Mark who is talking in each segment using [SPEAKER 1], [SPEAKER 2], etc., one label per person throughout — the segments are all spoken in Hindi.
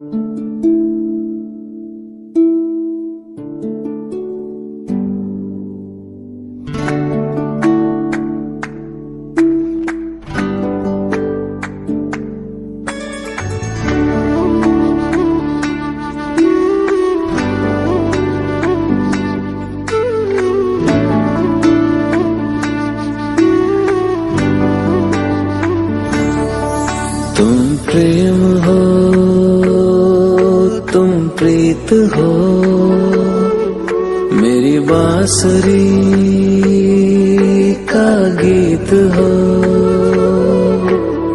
[SPEAKER 1] तुम प्रेम हो, तुम प्रीत हो, मेरी बांसुरी का गीत हो।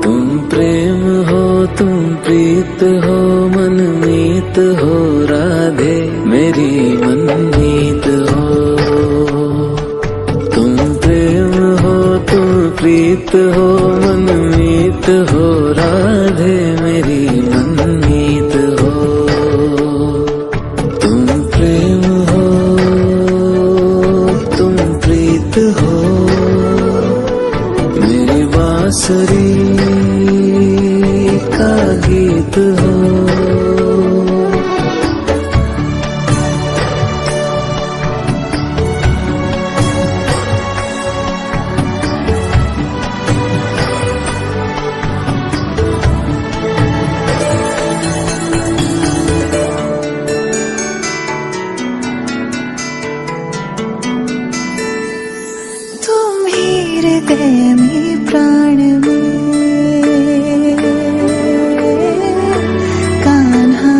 [SPEAKER 1] तुम प्रेम हो, तुम प्रीत हो, मनमीत हो, राधे मेरी मनमीत हो। तुम प्रेम हो, तुम प्रीत हो, मनमीत हो, राधे मेरी मनमीत हो। तुम प्रेम हो, तुम प्रीत हो, मेरी बांसुरी का गीत हो।
[SPEAKER 2] हृदय में प्राण में कान्हा,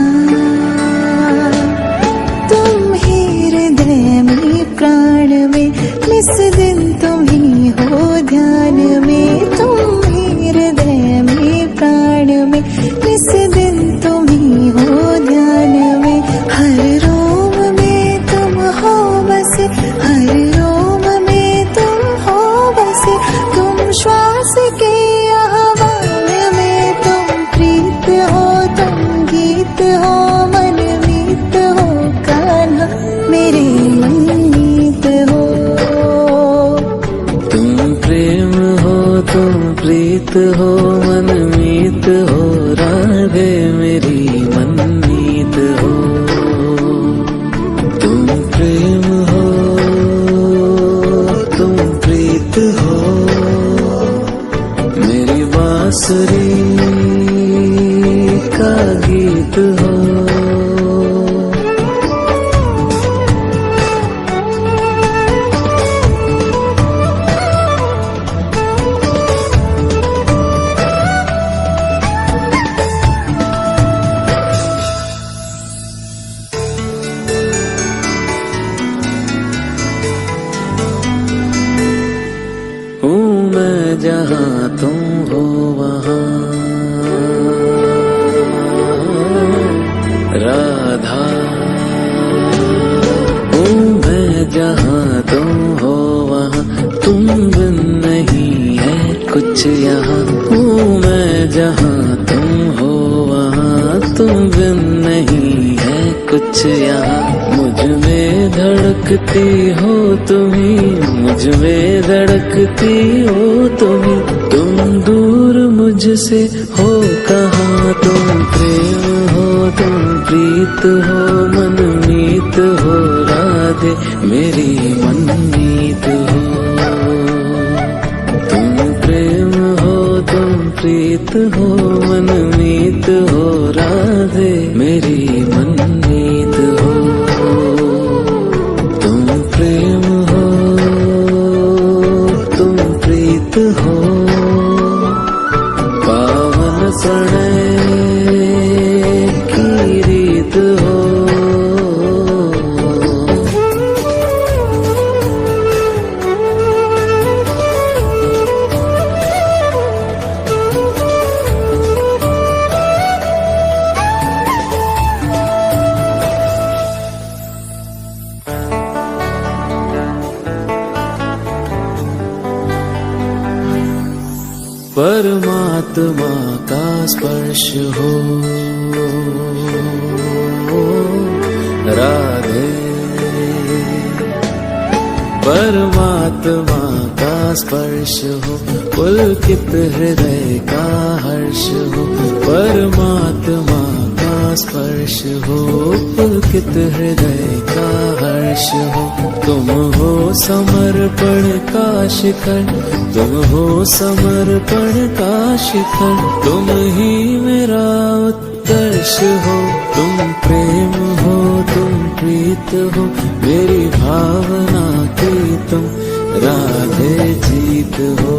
[SPEAKER 2] तुम ही हृदय में प्राण में, निस दिन तुम ही हो ध्यान में। तुम ही हृदय में प्राण में, निस दिन तुम ही हो ध्यान में। हर रोम में तुम हो बसे, हर रोम में तुम हो बसे। तुम श्वास के आह्वान में, तुम प्रीत हो, तुम गीत हो, मनमीत हो, कान्हा मेरे मनमीत हो।
[SPEAKER 1] तुम प्रेम हो, तुम प्रीत हो, मनमीत हो, राधे मेरी मनमीत हो। तुम प्रेम हो, तुम प्रीत हो, मेरी बांसुरी का गीत हो। हूँ मैं जहाँ तुम हो वहाँ, राधा। हूँ मैं जहाँ तुम हो वहाँ, तुम बिन नहीं है कुछ यहाँ। हूँ मैं जहाँ तुम हो वहाँ, तुम बिन नहीं है कुछ यहाँ। मुझ में धड़कती हो तुम्ही, मुझ में धड़कती हो तुम्ही। तुम दूर मुझसे हो कहाँ। तुम प्रेम हो, तुम प्रीत हो, मनमीत हो, राधे मेरी मनमीत हो। तुम प्रेम हो, तुम प्रीत हो, मनमीत हो, राधे मेरी मनमीत हो। तुम प्रेम हो, तुम प्रीत हो, पावन प्रणय की रीत हो। परमात्मा का स्पर्श हो, राधे। परमात्मा का स्पर्श हो, पुलकित हृदय का हर्ष हो। परमात्मा का स्पर्श हो, पुलकित हृदय का हर्ष हो। तुम हो समर्पण का शिखर, तुम हो समर्पण का शिखर, तुम ही मेरा उत्कर्ष हो। तुम प्रेम हो, तुम प्रीत हो, मेरी भावना की तुम राधे जीत हो।